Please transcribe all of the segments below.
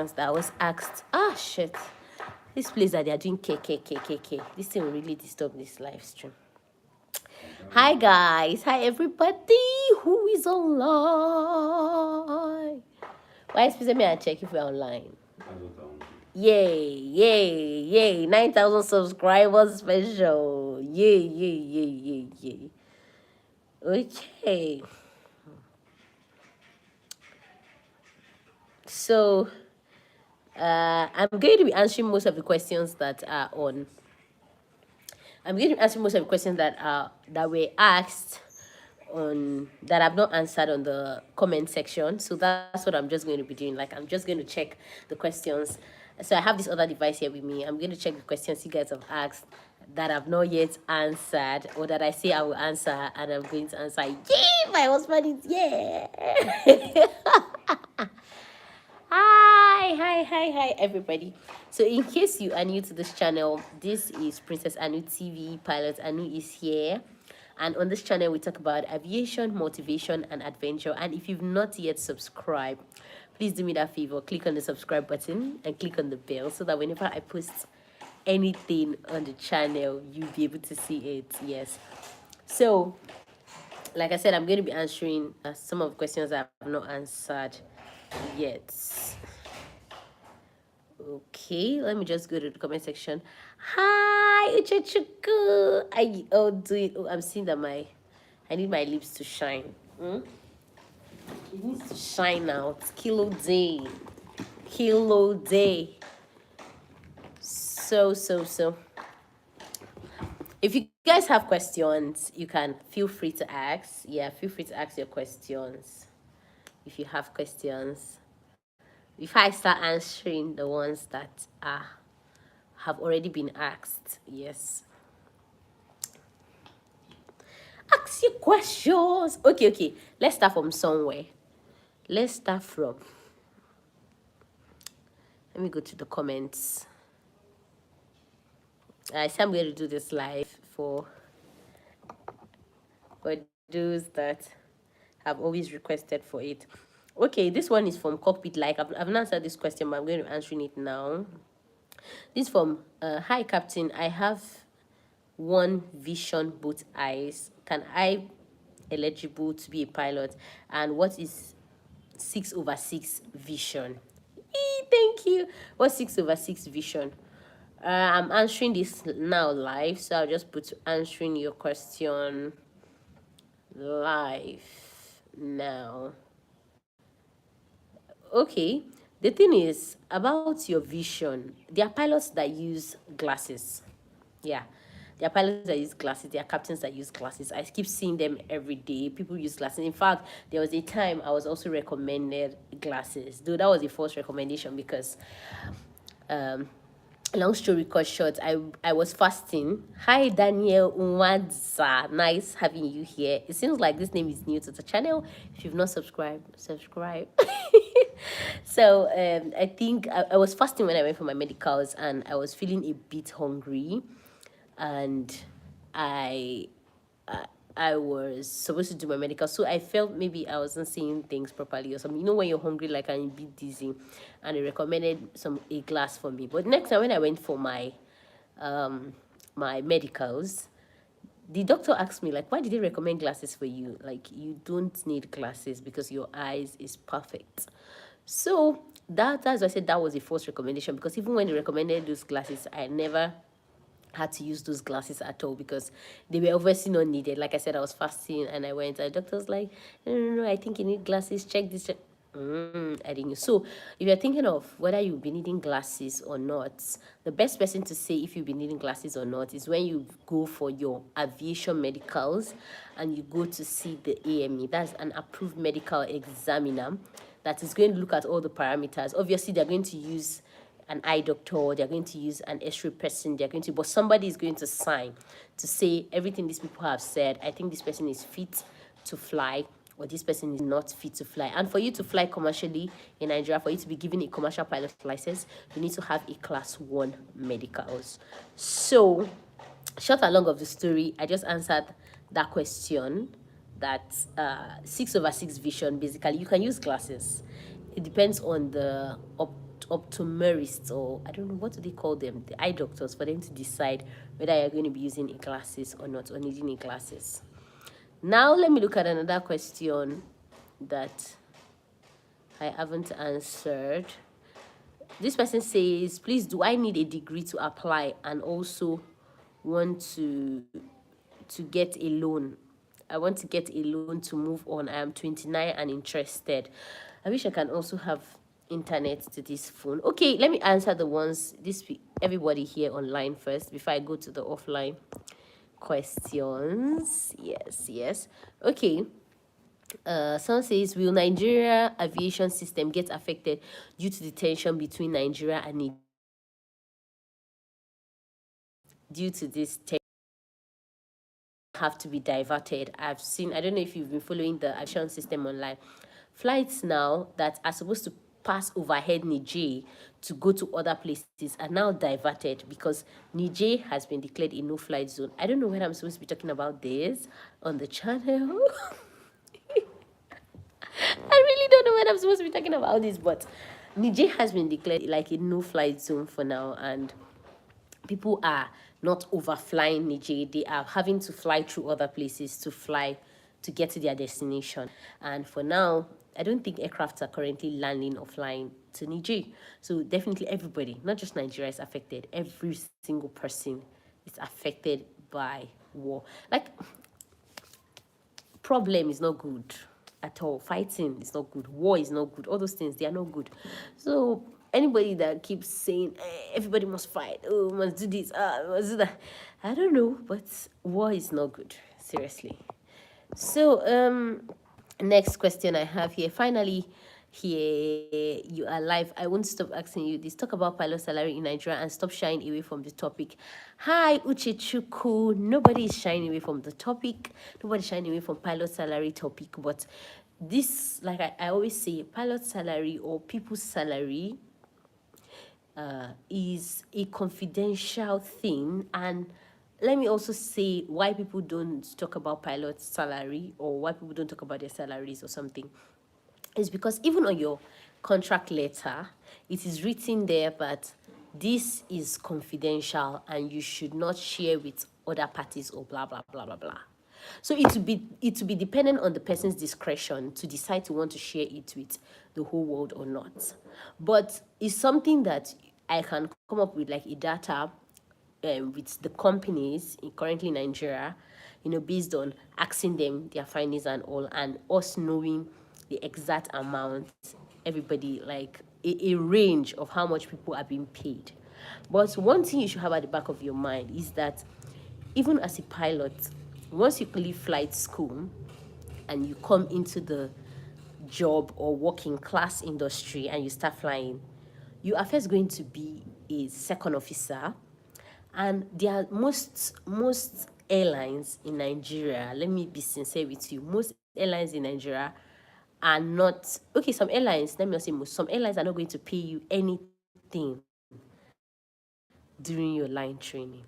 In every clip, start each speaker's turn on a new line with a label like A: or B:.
A: that was asked. Ah, shit. This place that they are doing KKKKK. This thing will really disturb this live stream. Hi, guys. Hi, everybody who is online. Why is me and check if we're online? Yay, yay, yay. 9,000 subscribers special. Yay, yay, yay, yay, yay. Okay. So, I'm going to be answering most of the questions that are on. I'm going to be answering most of the questions that were asked on that I've not answered on the comment section. So that's what I'm just going to be doing. Like, I'm just going to check the questions. So I have this other device here with me. I'm going to check the questions you guys have asked that I've not yet answered, or that I say I will answer, and I'm going to answer. Yeah, my husband is yeah. Hi, everybody. So in case you are new to this channel, this is Princess Anu TV. Pilot Anu is here, and on this channel we talk about aviation, motivation, and adventure. And if you've not yet subscribed, please do me that favor, click on the subscribe button and click on the bell, so that whenever I post anything on the channel, you'll be able to see it. Yes. So like I said, I'm going to be answering some of the questions I have not answered yet. Okay, let me just go to the comment section. Hi, Uchechuku. I'm seeing that I need my lips to shine. It needs to shine now. It's kilo day. So. If you guys have questions, you can feel free to ask. Yeah, feel free to ask your questions. If you have questions. If I start answering the ones that have already been asked, yes. Ask your questions. Okay. Let's start from somewhere. Let me go to the comments. I say I'm going to do this live for those that have always requested for it. Okay, this one is from Cockpit. Like, I've not answered this question, but I'm going to answer it now. This from hi Captain, I have one vision, both eyes. Can I eligible to be a pilot? And what is 6/6 vision? Thank you. What's 6/6 vision? I'm answering this now live, so I'll just put answering your question live now. Okay, the thing is about your vision. There are pilots that use glasses. Yeah, there are pilots that use glasses. There are captains that use glasses. I keep seeing them every day. People use glasses. In fact, there was a time I was also recommended glasses, though that was the first recommendation because long story cut short, I was fasting. Hi Daniel Unwadza, nice having you here. It seems like this name is new to the channel. If you've not subscribed, subscribe. So I think I was fasting when I went for my medicals, and I was feeling a bit hungry, and I was supposed to do my medical, so I felt maybe I wasn't seeing things properly or something. You know, when you're hungry, like, and a bit dizzy, and they recommended a glass for me. But next time when I went for my my medicals, the doctor asked me, like, why did they recommend glasses for you? Like, you don't need glasses because your eyes is perfect. So that's why I said that was the first recommendation, because even when they recommended those glasses, I never had to use those glasses at all because they were obviously not needed. Like I said, I was fasting and I went, and the doctor was like, no, I think you need glasses, check this, I didn't know. So if you're thinking of whether you'll be needing glasses or not, the best person to say if you'll be needing glasses or not is when you go for your aviation medicals and you go to see the AME. That's an approved medical examiner that is going to look at all the parameters. Obviously, they're going to use an eye doctor, they're going to use an X-ray person, but somebody is going to sign to say everything these people have said. I think this person is fit to fly, or this person is not fit to fly. And for you to fly commercially in Nigeria, for you to be given a commercial pilot license, you need to have a class 1 medicals. So, short and long of the story, I just answered that question. That 6/6 vision, basically, you can use glasses. It depends on the optometrists, or I don't know, what do they call them, the eye doctors, for them to decide whether you're going to be using glasses or not, or needing glasses. Now let me look at another question that I haven't answered. This person says, please, do I need a degree to apply, and also want to get a loan? I want to get a loan to move on. I am 29 and interested. I wish I can also have internet to this phone. Okay, let me answer the ones, everybody here online first before I go to the offline questions. Yes. Okay. Someone says, will Nigeria aviation system get affected due to the tension between Nigeria and Nigeria? Due to this have to be diverted. I've seen, I don't know if you've been following the aviation system online. Flights now that are supposed to pass overhead Niger to go to other places are now diverted because Niger has been declared a no-flight zone. I don't know when I'm supposed to be talking about this on the channel. I really don't know when I'm supposed to be talking about this, but Niger has been declared like a no-flight zone for now, and people are not overflying Niger. They are having to fly through other places to get to their destination. And for now, I don't think aircrafts are currently landing or flying to Niger. So definitely everybody, not just Nigeria, is affected. Every single person is affected by war. Like, problem is not good at all. Fighting is not good. War is not good. All those things, they are not good. So anybody that keeps saying everybody must fight, oh, must do this, must do that, I don't know, but war is not good, seriously. So next question I have here, finally, here you are live. I won't stop asking you this. Talk about pilot salary in Nigeria and stop shying away from the topic. Hi Uchechuku. Nobody is shying away from the topic. Nobody is shying away from pilot salary topic. But this, like I always say, pilot salary or people's salary is a confidential thing. And let me also say why people don't talk about pilot salary, or why people don't talk about their salaries or something, is because even on your contract letter, it is written there that this is confidential and you should not share with other parties or blah, blah, blah, blah, blah. So it would be dependent on the person's discretion to decide to want to share it with the whole world or not. But it's something that I can come up with, like a data with the companies currently in Nigeria, based on asking them their findings and all, and us knowing the exact amount, everybody, like a range of how much people are being paid. But one thing you should have at the back of your mind is that even as a pilot, once you leave flight school and you come into the job or working class industry and you start flying, you are first going to be a second officer. And there are most airlines in Nigeria, let me be sincere with you, most airlines in Nigeria are not, okay, some airlines, let me not say most, some airlines are not going to pay you anything during your line training.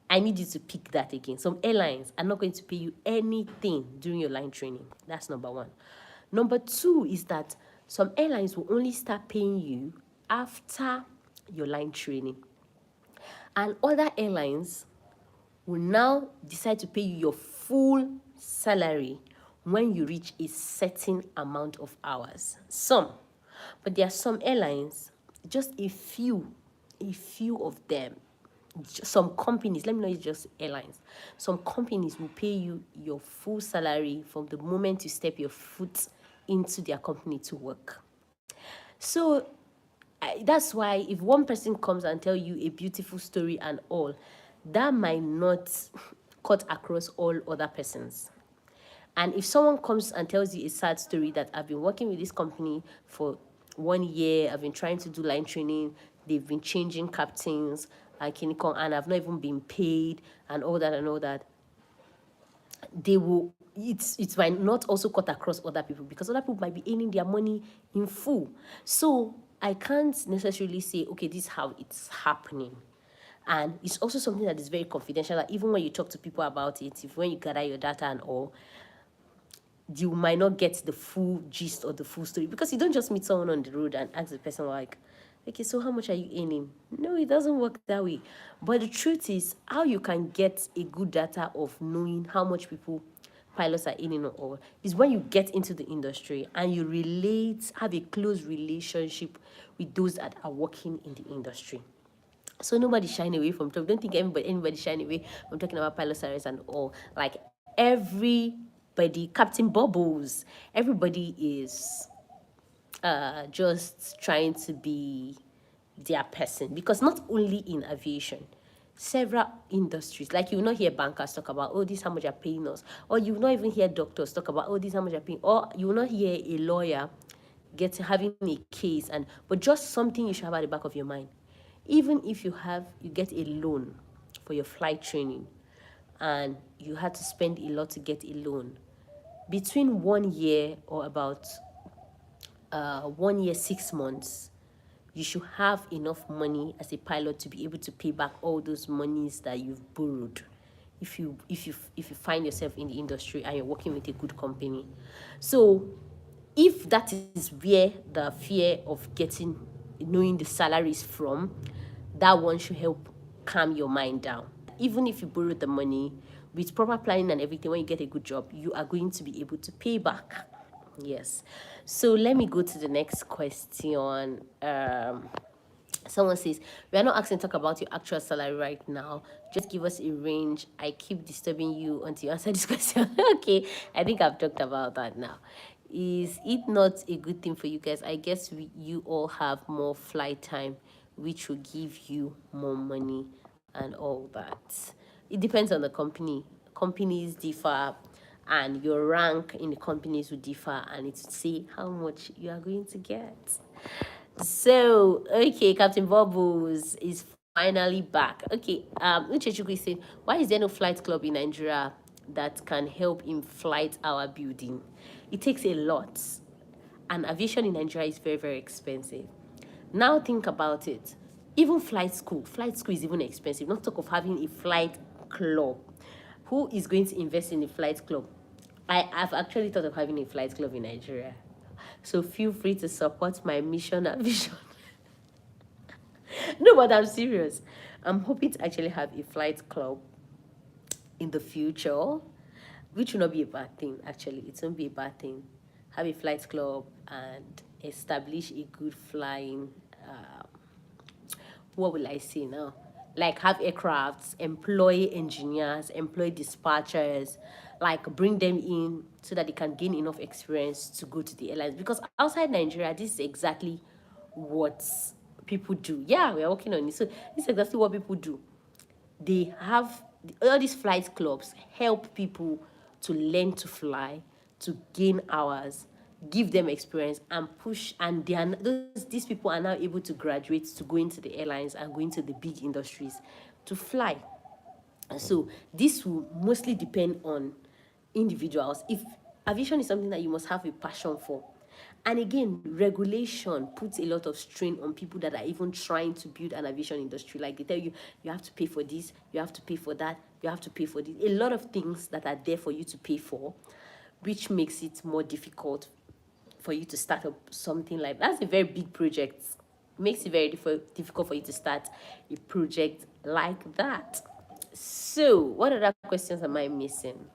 A: I need you to pick that again. Some airlines are not going to pay you anything during your line training. That's number one. Number two is that some airlines will only start paying you after your line training. And other airlines will now decide to pay you your full salary when you reach a certain amount of hours. But there are some airlines, just a few of them, some companies, let me know it's just airlines, some companies will pay you your full salary from the moment you step your foot into their company to work. So that's why if one person comes and tell you a beautiful story and all, that might not cut across all other persons. And if someone comes and tells you a sad story that I've been working with this company for 1 year, I've been trying to do line training, they've been changing captains, and I've not even been paid and all that, they will, it might not also cut across other people because other people might be earning their money in full. So I can't necessarily say, okay, this is how it's happening. And it's also something that is very confidential, that even when you talk to people about it, when you gather your data and all, you might not get the full gist or the full story, because you don't just meet someone on the road and ask the person like, okay, so how much are you earning? No, it doesn't work that way. But the truth is, how you can get a good data of knowing how much pilots are earning or all, is when you get into the industry and you have a close relationship with those that are working in the industry. So nobody's shying away from talk. Don't think anybody's shying away from talking about pilot salaries and all. Like everybody, Captain Bubbles, everybody is just trying to be their person, because not only in aviation, several industries, like you will not hear bankers talk about, oh, this is how much you're paying us, or you will not even hear doctors talk about, oh, this is how much you're paying, or you will not hear a lawyer having a case, but just something you should have at the back of your mind. Even if you get a loan for your flight training and you had to spend a lot to get a loan, between 1 year or about 1 year 6 months, you should have enough money as a pilot to be able to pay back all those monies that you've borrowed, if you find yourself in the industry and you're working with a good company. So if that is where the fear of knowing the salaries from, that one should help calm your mind down. Even if you borrow the money, with proper planning and everything, when you get a good job, you are going to be able to pay back. Yes. So let me go to the next question. Someone says, we are not asking to talk about your actual salary right now. Just give us a range. I keep disturbing you until you answer this question. Okay, I think I've talked about that now. Is it not a good thing for you guys? I guess you all have more flight time, which will give you more money and all that. It depends on the company. Companies differ, and your rank in the companies will differ, and it will say how much you are going to get. So, okay, Captain Bubbles is finally back. Okay, Uchechukwu is saying, why is there no flight club in Nigeria that can help in flight hour building? It takes a lot, and aviation in Nigeria is very, very expensive. Now think about it. Even flight school is even expensive. Not talk of having a flight club. Who is going to invest in a flight club? I've actually thought of having a flight club in Nigeria. So feel free to support my mission and vision. No, but I'm serious. I'm hoping to actually have a flight club in the future, which will not be a bad thing, actually. It won't be a bad thing. Have a flight club and establish a good flying, what will I say now? Like have aircrafts, employ engineers, employ dispatchers, like bring them in so that they can gain enough experience to go to the airlines. Because outside Nigeria, this is exactly what people do. Yeah, we are working on it. So this is exactly what people do. They have all these flight clubs help people to learn to fly, to gain hours, give them experience and push, and these people are now able to graduate to go into the airlines and go into the big industries to fly. And so this will mostly depend on individuals. If aviation is something that you must have a passion for, and again, regulation puts a lot of strain on people that are even trying to build an aviation industry. Like they tell you, you have to pay for this, you have to pay for that, you have to pay for this. A lot of things that are there for you to pay for, which makes it more difficult for you to start up something like that's a very big project. It makes it very difficult for you to start a project like that. So, what other questions am I missing?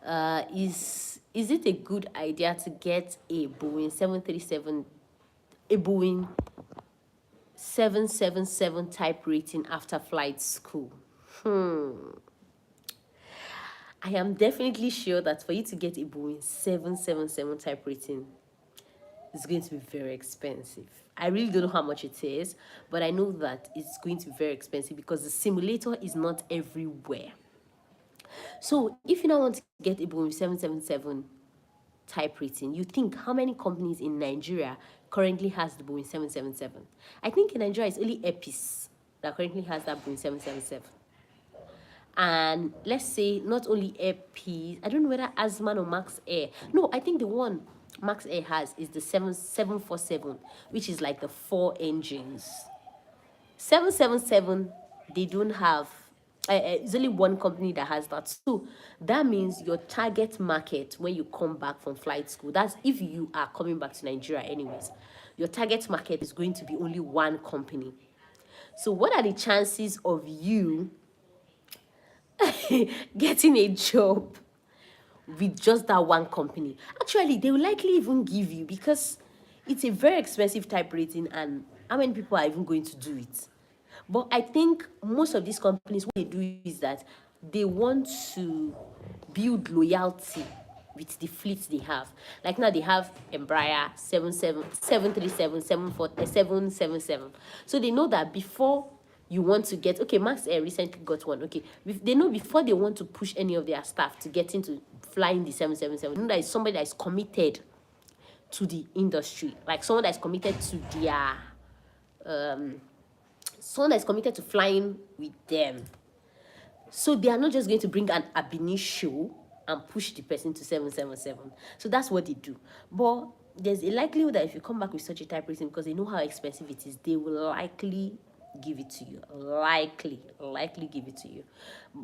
A: Is it a good idea to get a Boeing 737, a Boeing 777 type rating after flight school? I am definitely sure that for you to get a Boeing 777 type rating, it's going to be very expensive. I really don't know how much it is, but I know that it's going to be very expensive because the simulator is not everywhere. So if you now want to get a Boeing 777 type rating, you think how many companies in Nigeria currently has the Boeing 777? I think in Nigeria it's only Epis that currently has that Boeing 777. And let's say not only Epis, I don't know whether Asman or Max Air. No, I think the one Max Air has is the 747, which is like the 4 engines. 777, they don't have It's only one company that has that. So that means your target market when you come back from flight school, that's if you are coming back to Nigeria anyways, your target market is going to be only one company. So what are the chances of you getting a job with just that one company? Actually, they will likely even give you, because it's a very expensive type rating, and how many people are even going to do it? But I think most of these companies, what they do is that they want to build loyalty with the fleets they have. Like now they have Embraer 737, 777. So they know that before you want to get, okay, Max Air recently got one. Okay, they know before they want to push any of their staff to get into flying the 777, they know that it's somebody that is committed to the industry, like someone that's committed to their someone that's committed to flying with them. So they are not just going to bring an ab initio and push the person to 777. So that's what they do. But there's a likelihood that if you come back with such a type rating, because they know how expensive it is, they will likely give it to you. Likely give it to you.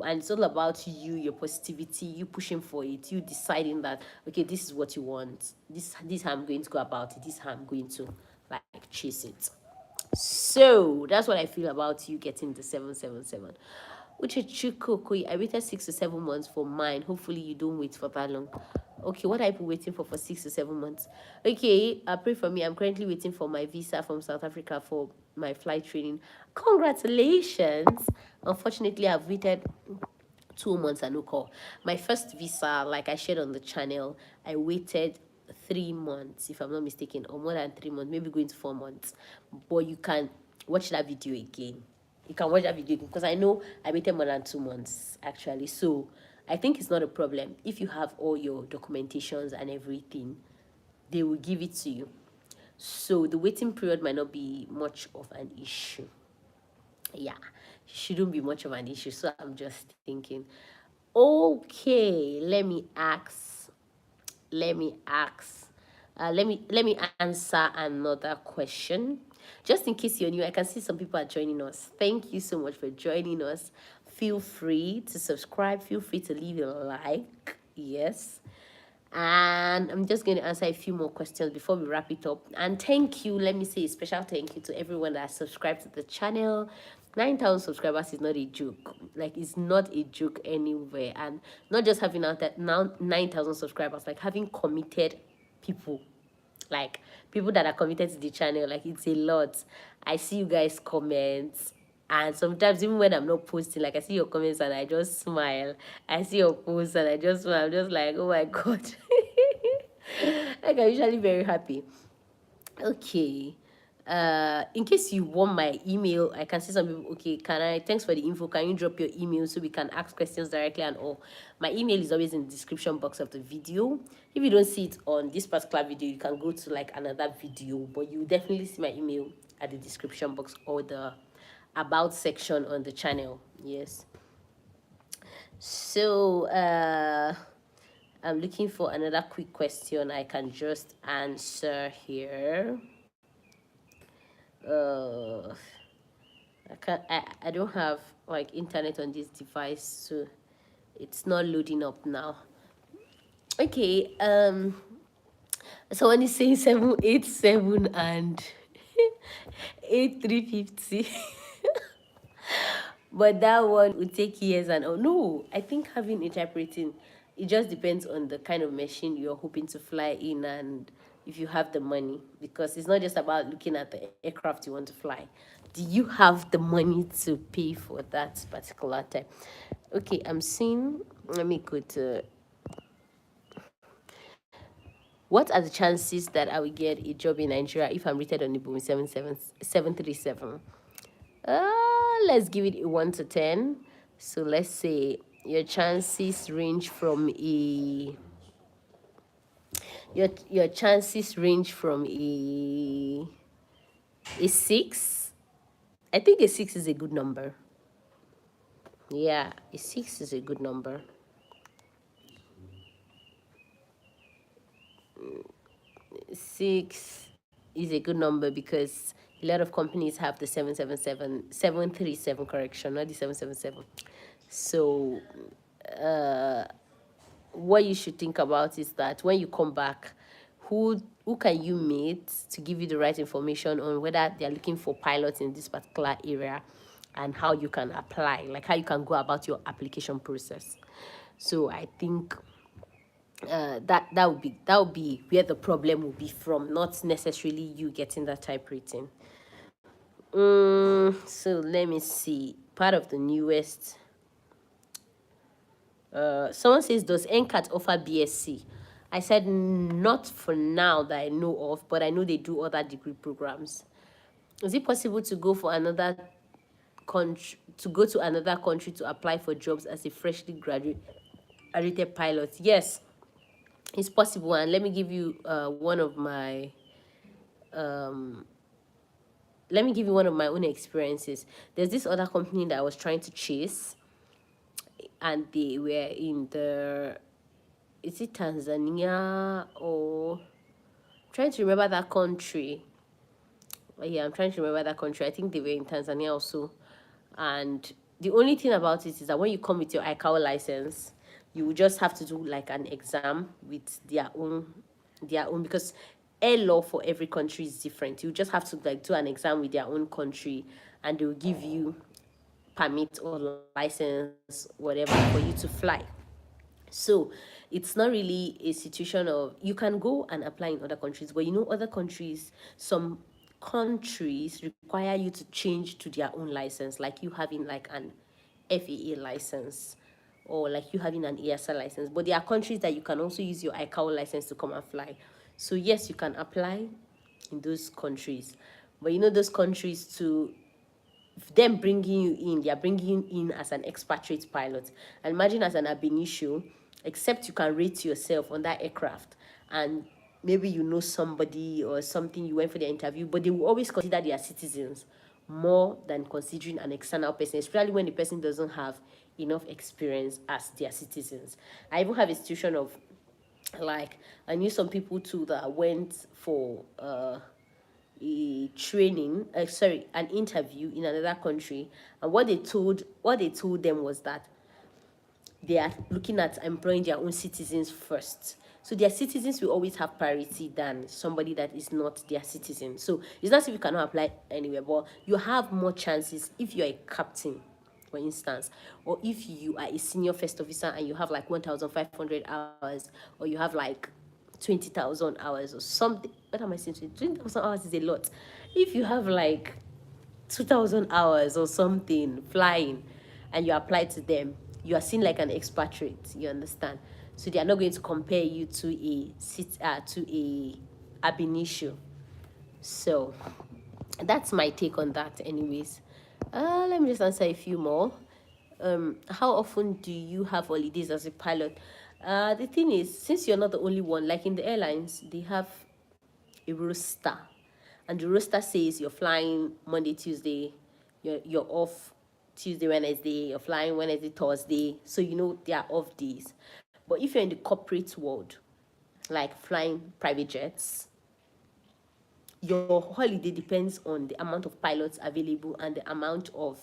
A: And it's all about you, your positivity, you pushing for it, you deciding that, okay, this is what you want. This how I'm going to go about it. This how I'm going to like chase it. So that's what I feel about you getting the 777. Uche, I waited 6 to 7 months for mine. Hopefully you don't wait for that long. Okay, what are you waiting for 6 to 7 months? Okay, pray for me. I'm currently waiting for my visa from South Africa for my flight training. Congratulations. Unfortunately, I've waited 2 months and no call. My first visa, like I shared on the channel, I waited 3 months, if I'm not mistaken, or more than 3 months, maybe going to 4 months. But you can watch that video again. You can watch that video again, because I know I waited more than 2 months actually. So I think it's not a problem. If you have all your documentations and everything, they will give it to you. So the waiting period might not be much of an issue. Yeah, shouldn't be much of an issue. So I'm just thinking, okay, let me ask let me answer another question, just in case you're new. I can see some people are joining us. Thank you so much for joining us. Feel free to subscribe, feel free to leave a like. Yes, and I'm just going to answer a few more questions before we wrap it up. And thank you, let me say a special thank you to everyone that subscribed to the channel. 9,000 subscribers is not a joke. Like, it's not a joke anywhere. And not just having out that now 9,000 subscribers, like having committed people, like people that are committed to the channel. Like, it's a lot. I see you guys comment, and sometimes even when I'm not posting, like I see your comments and I just smile. I see your posts and I just smile. I'm just like, oh my god. Like, I'm usually very happy. Okay, in case you want my email, I can see some people. Okay, can I, thanks for the info, can you drop your email so we can ask questions directly and all? My email is always in the description box of the video. If you don't see it on this particular video, you can go to like another video, but you definitely see my email at the description box or the about section on the channel. Yes. So I'm looking for another quick question I can just answer here. I don't have like internet on this device, so it's not loading up now. Okay, someone is saying 787 and 8350. But that one would take years. And oh no, I think having a type rating, it just depends on the kind of machine you're hoping to fly in, and if you have the money, because it's not just about looking at the aircraft you want to fly. Do you have the money to pay for that particular type? Okay, I'm seeing, let me go to, what are the chances that I will get a job in Nigeria if I'm rated on the Boeing 737? Let's give it a 1 to 10. So let's say your chances range from your chances range from a 6. I think a 6 is a good number. Yeah, a 6 is a good number. 6 is a good number because a lot of companies have the 777, 737 correction, not the 777. So what you should think about is that when you come back, who can you meet to give you the right information on whether they're looking for pilots in this particular area, and how you can apply, like how you can go about your application process. So I think that would be where the problem will be from, not necessarily you getting that type rating. So let me see. Part of the newest. Someone says, does NCAT offer BSc? I said not for now that I know of, but I know they do other degree programs. Is it possible to go for another country to apply for jobs as a freshly graduated pilot? Yes, it's possible. And let me give you one of my own experiences. There's this other company that I was trying to chase, and they were in the, is it Tanzania, or trying to remember that country. Yeah, I'm trying to remember that country. I think they were in Tanzania also. And the only thing about it is that when you come with your ICAO license, you will just have to do like an exam with their own, because air law for every country is different. You just have to like do an exam with their own country, and they will give you permit or license, whatever, for you to fly. So it's not really a situation of, you can go and apply in other countries, but other countries, some countries require you to change to their own license, like you having like an FAA license, or like you having an ESL license. But there are countries that you can also use your ICAO license to come and fly. So yes, you can apply in those countries, but those countries, to them bringing you in, they are bringing you in as an expatriate pilot. And imagine, as an ab initio, except you can rate yourself on that aircraft, and maybe somebody or something, you went for the interview, but they will always consider their citizens more than considering an external person, especially when the person doesn't have enough experience as their citizens. I even have a situation of, like, I knew some people too that went for a training, an interview in another country, and what they told them was that they are looking at employing their own citizens first. So their citizens will always have priority than somebody that is not their citizen. So it's not as if you cannot apply anywhere, but you have more chances if you're a captain, for instance, or if you are a senior first officer and you have like 1,500 hours, or you have like 20,000 hours or something. What am I saying? 20,000 hours is a lot. If you have like 2,000 hours or something flying, and you apply to them, you are seen like an expatriate. You understand? So they are not going to compare you to a ab initio. So that's my take on that. Anyways, let me just answer a few more. How often do you have holidays as a pilot? The thing is, since you're not the only one, like in the airlines, they have a roster, and the roster says you're flying Monday, Tuesday, you're off Tuesday, Wednesday, you're flying Wednesday, Thursday. So they are off days. But if you're in the corporate world, like flying private jets, your holiday depends on the amount of pilots available and the amount of,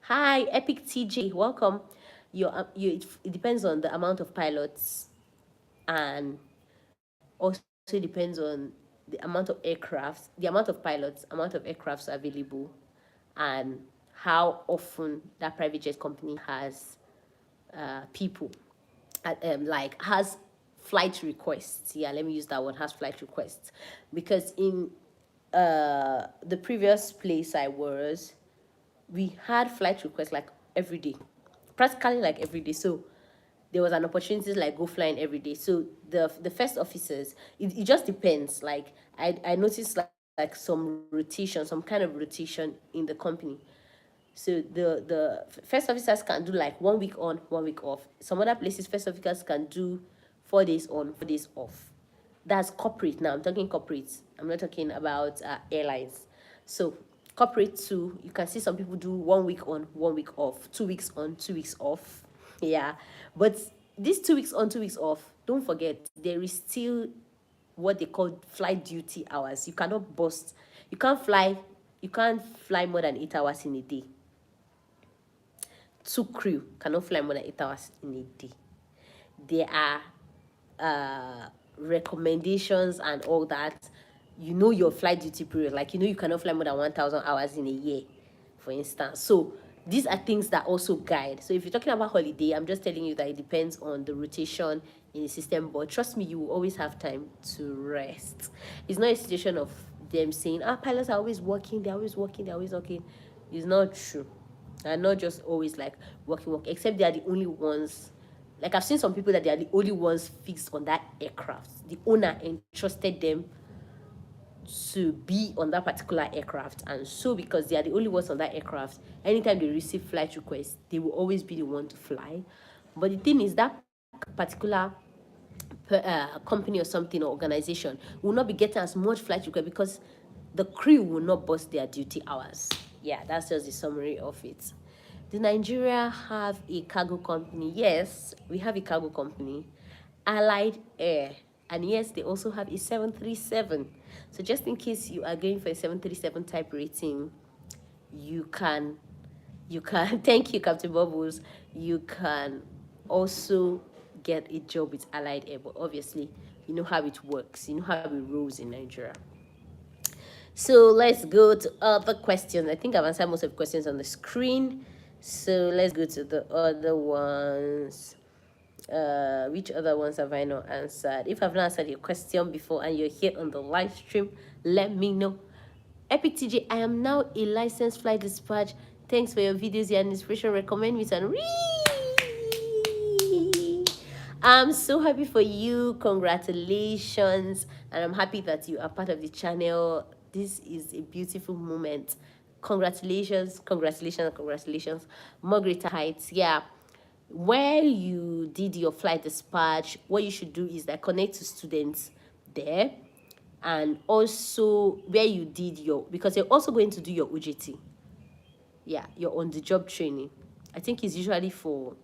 A: hi Epic TJ, welcome. It depends on the amount of pilots, and also depends on the amount of aircrafts, the amount of pilots, amount of aircrafts available, and how often that private jet company has people, like has flight requests. Yeah, let me use that one, has flight requests. Because in the previous place I was, we had flight requests like every day, practically like every day. So there was an opportunity to like go flying every day. So the first officers, it just depends. Like I noticed like some rotation, some kind of rotation in the company. So the first officers can do like 1 week on, 1 week off. Some other places, first officers can do 4 days on, 4 days off. That's corporate now. I'm talking corporate. I'm not talking about airlines. So corporate too, you can see some people do 1 week on, 1 week off, 2 weeks on, 2 weeks off. Yeah, but these 2 weeks on, 2 weeks off, don't forget there is still what they call flight duty hours. You cannot bust. You can't fly more than 8 hours in a day. two crew cannot fly more than 8 hours in a day. There are recommendations and all that. You know your flight duty period, like you cannot fly more than 1,000 hours in a year, for instance. So these are things that also guide. So if you're talking about holiday, I'm just telling you that it depends on the rotation in the system, but trust me, you will always have time to rest. It's not a situation of them saying, pilots are always working, they're always working, they're always working. It's not true. They're not just always like working, except they are the only ones. Like I've seen some people that they are the only ones fixed on that aircraft. The owner entrusted them to be on that particular aircraft, and so because they are the only ones on that aircraft, anytime they receive flight requests, they will always be the one to fly. But the thing is that particular company or something or organization will not be getting as much flight request because the crew will not bust their duty hours. Yeah, that's just the summary of it. Does Nigeria have a cargo company? Yes, we have a cargo company, Allied Air. And yes, they also have a 737. So just in case you are going for a 737 type rating, you can, thank you, Captain Bubbles, you can also get a job with Allied Air. But obviously, you know how it works. You know how it rolls in Nigeria. So let's go to other questions. I think I've answered most of the questions on the screen. So let's go to the other ones. Which other ones have I not answered? If I've not answered your question before and you're here on the live stream, let me know. Epic TJ, I am now a licensed flight dispatch. Thanks for your videos and inspiration. Recommend me to I'm so happy for you. Congratulations. And I'm happy that you are part of the channel. This is a beautiful moment. Congratulations, congratulations, congratulations. More greater heights. Yeah. Where you did your flight dispatch, what you should do is that connect to students there, and also where you did your, because you're also going to do your OJT. Yeah, your on the job training. I think it's usually for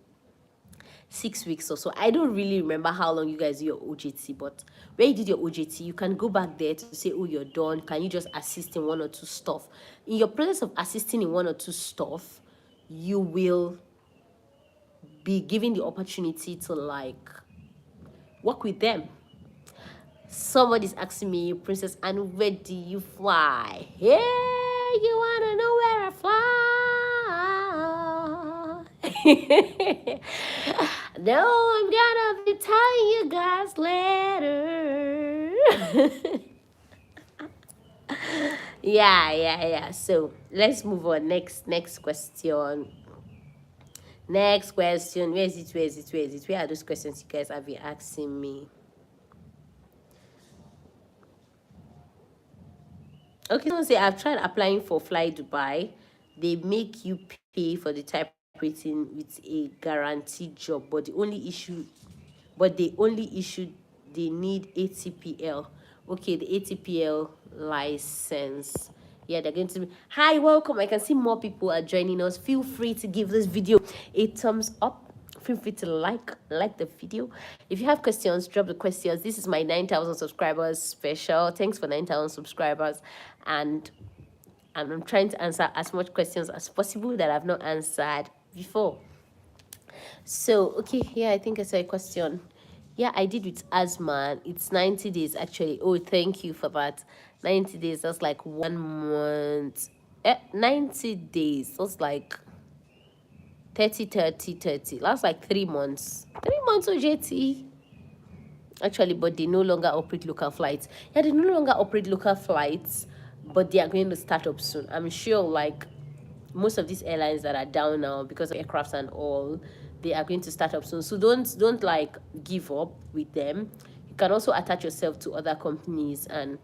A: 6 weeks or so. I don't really remember how long you guys do your OJT, but where you did your OJT, you can go back there to say, oh, you're done. Can you just assist in one or two stuff? In your process of assisting in one or two stuff, you will be given the opportunity to like work with them. Somebody's asking me, Princess Anu, where do you fly? Yeah, you wanna know where I fly? No, I'm gonna be telling you guys later. Yeah. So let's move on. Next question. Next question. Where is it? Where are those questions you guys have been asking me? Okay, someone say I've tried applying for Fly Dubai. They make you pay for the type rating with a guaranteed job, but they only issue they need ATPL. Okay, the ATPL license. Yeah, they're going to be. Hi, welcome. I can see more people are joining us. Feel free to give this video a thumbs up. Feel free to like the video. If you have questions, drop the questions. This is my 9,000 subscribers special. Thanks for 9,000 subscribers, and I'm trying to answer as much questions as possible that I've not answered before. So okay, yeah, I think I saw a question. Yeah, I did with asthma. It's 90 days actually. Oh, thank you for that. 90 days, that's like 1 month. 90 days, that's like 30. That's like 3 months. 3 months OJT. Actually, but they no longer operate local flights. Yeah, they no longer operate local flights, but they are going to start up soon. I'm sure like most of these airlines that are down now because of aircrafts and all, they are going to start up soon. So don't like give up with them. You can also attach yourself to other companies and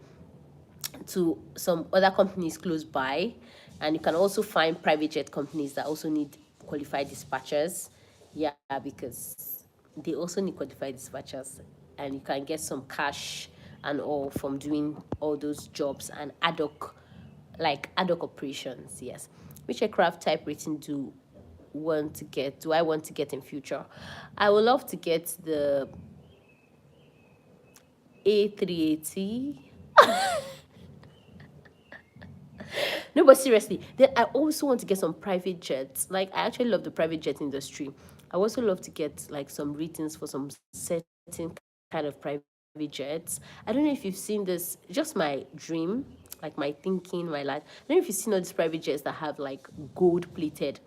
A: to some other companies close by, and you can also find private jet companies that also need qualified dispatchers. Yeah, because they also need qualified dispatchers, and you can get some cash and all from doing all those jobs and ad hoc operations. Yes. Which aircraft type rating do I want to get in future? I would love to get the A380 No, but seriously, then I also want to get some private jets. Like, I actually love the private jet industry. I also love to get like some ratings for some certain kind of private jets. I don't know if you've seen this, just my dream, like my thinking, my life. I don't know if you've seen all these private jets that have like gold plated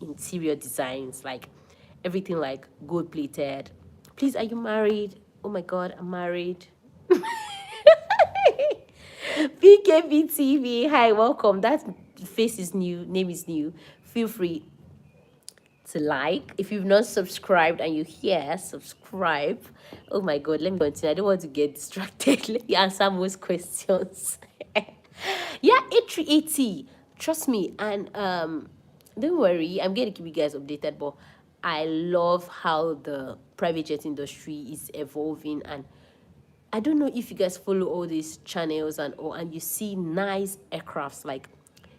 A: interior designs, like everything like gold plated. Please, are you married? Oh my god, I'm married. PKB hi, welcome. That face is new, name is new. Feel free to like. If you've not subscribed and you're here, subscribe. Oh my god, let me continue. I don't want to get distracted. Let me answer most questions. Yeah, A380. Trust me, and don't worry, I'm going to keep you guys updated, but I love how the private jet industry is evolving. And I don't know if you guys follow all these channels and all, and you see nice aircrafts, like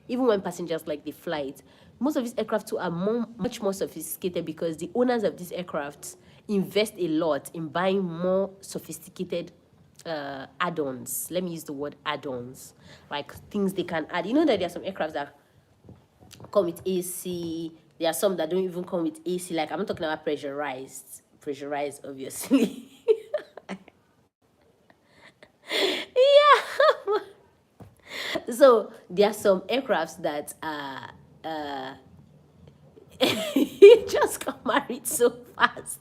A: even when passengers like the flight, most of these aircraft too are much more sophisticated because the owners of these aircrafts invest a lot in buying more sophisticated add-ons. Let me use the word add-ons, like things they can add. You know that there are some aircrafts that come with AC. There are some that don't even come with AC. Like, I'm not talking about pressurized, obviously. Yeah. So there are some aircrafts that just got married so fast.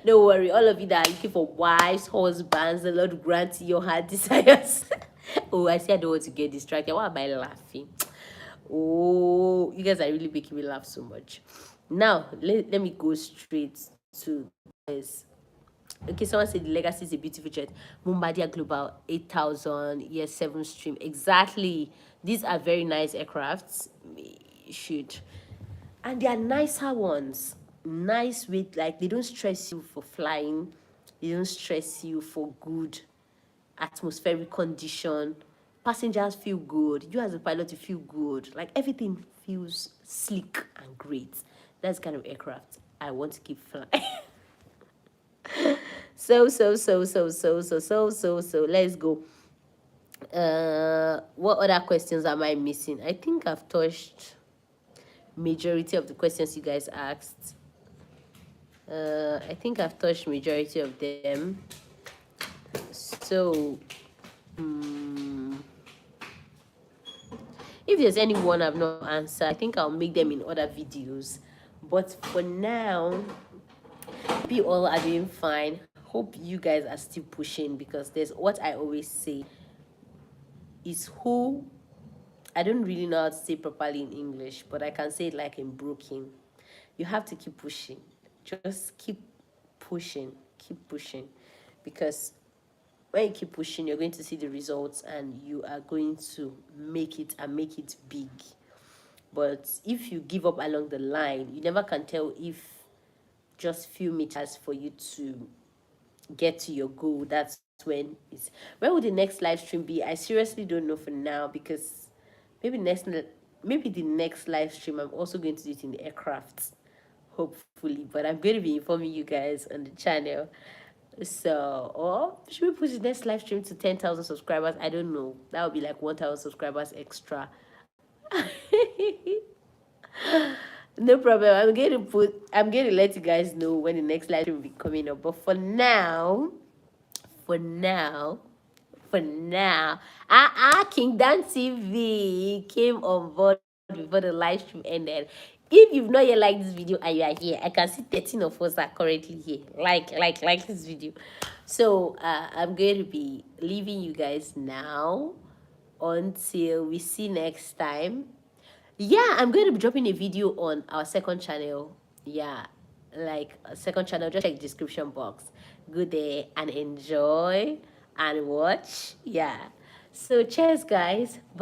A: Don't worry, all of you that are looking for wives, husbands, the Lord grant your heart desires. Oh, I see, I don't want to get distracted. Why am I laughing? Oh, you guys are really making me laugh so much. Now, let me go straight to this. Okay, someone said the Legacy is a beautiful jet. Bombardier Global 8000, yes, 7 stream. Exactly. These are very nice aircrafts. You should. And they are nicer ones. Nice with, like, they don't stress you for flying. They don't stress you for good atmospheric condition. Passengers feel good. You as a pilot, you feel good. Like, everything feels sleek and great. That's the kind of aircraft I want to keep flying. So, let's go. What other questions am I missing? I think I've touched majority of the questions you guys asked. I think I've touched majority of them. So, if there's any one I've not answered, I think I'll make them in other videos. But for now, you all are doing fine. Hope you guys are still pushing, because there's what I always say is who, I don't really know how to say properly in English, but I can say it like in broken. You have to keep pushing. Just keep pushing, because when you keep pushing, you're going to see the results and you are going to make it, and make it big. But if you give up along the line, you never can tell if just few meters for you to get to your goal. That's when when will the next live stream be? I seriously don't know for now, because maybe the next live stream I'm also going to do it in the aircraft, hopefully. But I'm going to be informing you guys on the channel. So, or should we push the next live stream to 10,000 subscribers? I don't know. That would be like 1,000 subscribers extra. No problem. I'm going to let you guys know when the next live stream will be coming up. But for now, King Dan TV came on board before the live stream ended. If you've not yet liked this video and you are here, I can see 13 of us are currently here. Like this video. So I'm going to be leaving you guys now until we see next time. Yeah, I'm going to be dropping a video on our second channel. Yeah, like a second channel. Just check description box. Good day and enjoy and watch. Yeah. So cheers, guys.